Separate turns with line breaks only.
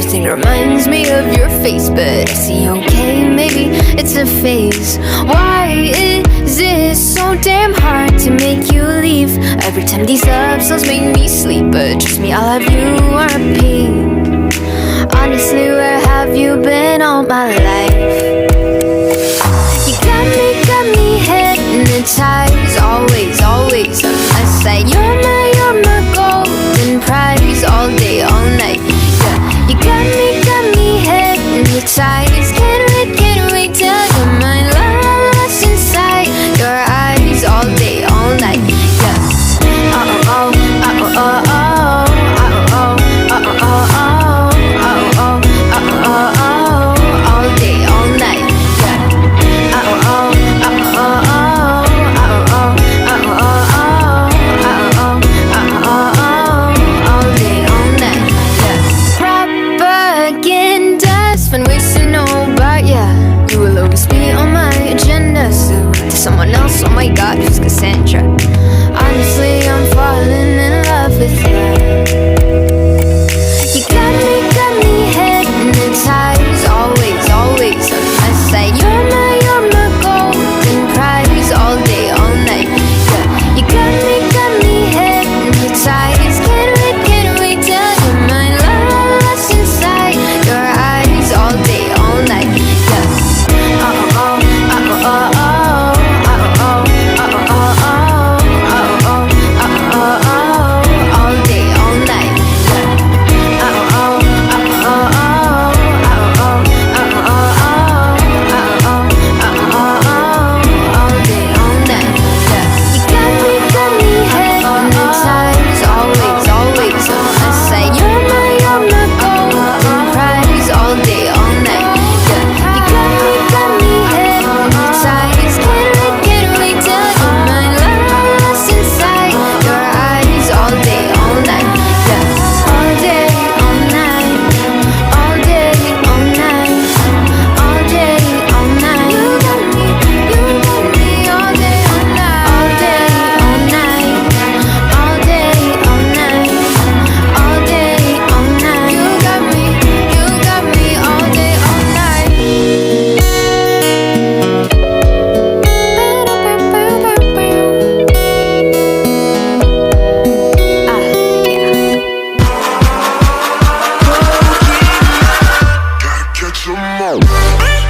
Everything reminds me of your face, but I see okay, maybe it's a phase. Why is it so damn hard to make you leave? Every time these love songs make me sleep, but trust me, I'll have you on repeat. Honestly, where have you been all my life? You got me hypnotized, always, always on my side. You're my golden prize, all day, all night. Yeah, you got me hypnotized. Can't wait till you're mine. Lost inside your eyes, all day, all night. Yeah. All day, all night. Been ways to know, but yeah, you will always be on my agenda. So to someone else, oh my god, who's Cassandra? Honestly, I'm falling in love with you. You got me hypnotized, always, always on my side. You're my golden prize, all day, all night. Yeah, you got me hypnotized. Can't wait till you're mine. Lost inside your eyes, all day, all night. Yeah. All day, all night. All day, all night. Yeah. You got me hypnotized, always, always on my side. You're my golden prize, all day, all night. Yeah. You got me hypnotized. Can't wait till you're mine. Lost inside your eyes, all day, all night. Yeah. All day, all night. All day, all night. All day, all night. You got me all day, all night. All day, all night. All day, all night. All day, all night. You got me all day, all night.
Gotta catch 'em all.